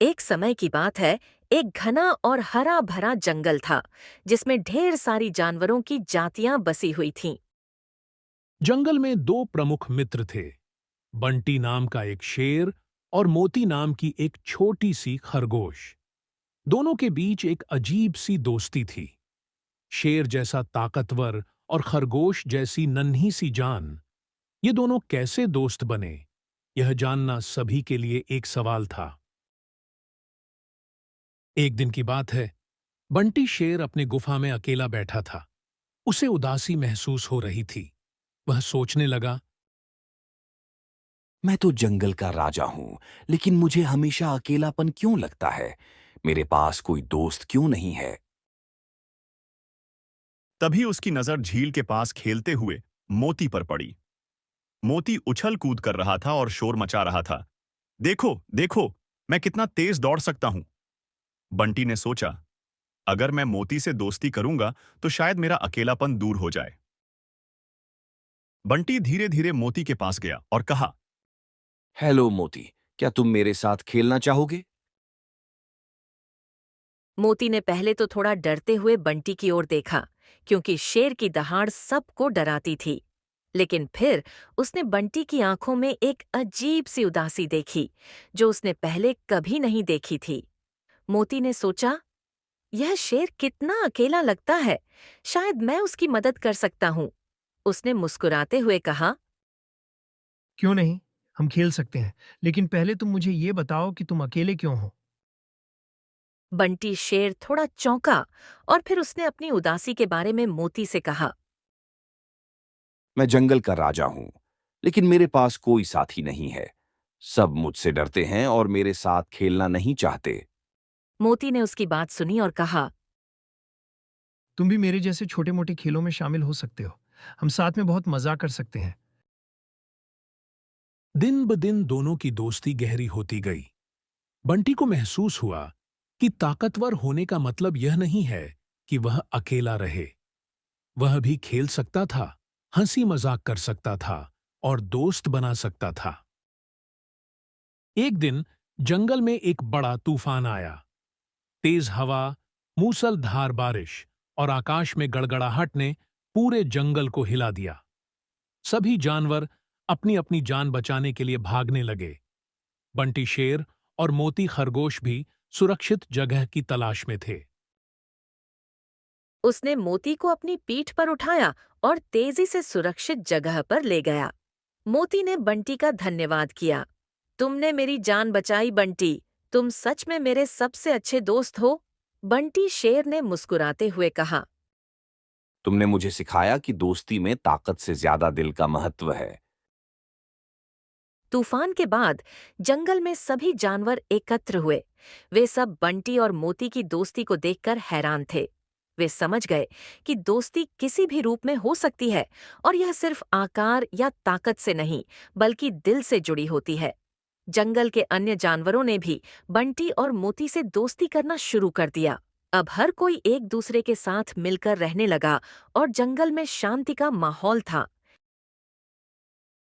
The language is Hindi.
एक समय की बात है। एक घना और हरा भरा जंगल था जिसमें ढेर सारी जानवरों की जातियां बसी हुई थीं। जंगल में दो प्रमुख मित्र थे। बंटी नाम का एक शेर और मोती नाम की एक छोटी सी खरगोश। दोनों के बीच एक अजीब सी दोस्ती थी। शेर जैसा ताकतवर और खरगोश जैसी नन्ही सी जान, ये दोनों कैसे दोस्त बने, यह जानना सभी के लिए एक सवाल था। एक दिन की बात है। बंटी शेर अपने गुफा में अकेला बैठा था। उसे उदासी महसूस हो रही थी। वह सोचने लगा। मैं तो जंगल का राजा हूं, लेकिन मुझे हमेशा अकेलापन क्यों लगता है? मेरे पास कोई दोस्त क्यों नहीं है? तभी उसकी नजर झील के पास खेलते हुए मोती पर पड़ी। मोती उछल कूद कर रहा था और शोर मचा रहा था। देखो, देखो, मैं कितना तेज दौड़ सकता हूं। बंटी ने सोचा, अगर मैं मोती से दोस्ती करूंगा तो शायद मेरा अकेलापन दूर हो जाए। बंटी धीरे धीरे मोती के पास गया और कहा, हेलो मोती, क्या तुम मेरे साथ खेलना चाहोगे? मोती ने पहले तो थोड़ा डरते हुए बंटी की ओर देखा, क्योंकि शेर की दहाड़ सबको डराती थी। लेकिन फिर उसने बंटी की आंखों में एक अजीब सी उदासी देखी, जो उसने पहले कभी नहीं देखी थी। मोती ने सोचा, यह शेर कितना अकेला लगता है, शायद मैं उसकी मदद कर सकता हूँ। उसने मुस्कुराते हुए कहा। क्यों नहीं? हम खेल सकते हैं, लेकिन पहले तुम मुझे ये बताओ कि तुम अकेले क्यों हो? बंटी शेर थोड़ा चौंका और फिर उसने अपनी उदासी के बारे में मोती से कहा। मैं जंगल का राजा हूं, लेकिन मेरे पास कोई साथी नहीं है। सब मुझसे डरते हैं और मेरे साथ खेलना नहीं चाहते। मोती ने उसकी बात सुनी और कहा। तुम भी मेरे जैसे छोटे-मोटे खेलों में शामिल हो सकते हो। हम साथ में बहुत मज़ा कर सकते हैं। दिन ब दिन दोनों की दोस्ती गहरी होती गई। बंटी को महसूस हुआ कि ताकतवर होने का मतलब यह नहीं है कि वह अकेला रहे। वह भी खेल सकता था, हंसी मजाक कर सकता था और दोस्त बना सकता था। एक दिन जंगल में एक बड़ा तूफान आया। तेज हवा, मूसलधार बारिश और आकाश में गड़गड़ाहट ने पूरे जंगल को हिला दिया। सभी जानवर अपनी अपनी जान बचाने के लिए भागने लगे। बंटी शेर और मोती खरगोश भी सुरक्षित जगह की तलाश में थे। उसने मोती को अपनी पीठ पर उठाया और तेजी से सुरक्षित जगह पर ले गया। मोती ने बंटी का धन्यवाद किया। तुमने मेरी जान बचाई बंटी, तुम सच में मेरे सबसे अच्छे दोस्त हो। बंटी शेर ने मुस्कुराते हुए कहा। तुमने मुझे सिखाया कि दोस्ती में ताकत से ज्यादा दिल का महत्व है। तूफान के बाद जंगल में सभी जानवर एकत्र हुए। वे सब बंटी और मोती की दोस्ती को देखकर हैरान थे। वे समझ गए कि दोस्ती किसी भी रूप में हो सकती है और यह सिर्फ आकार या ताकत से नहीं, बल्कि दिल से जुड़ी होती है। जंगल के अन्य जानवरों ने भी बंटी और मोती से दोस्ती करना शुरू कर दिया। अब हर कोई एक दूसरे के साथ मिलकर रहने लगा और जंगल में शांति का माहौल था।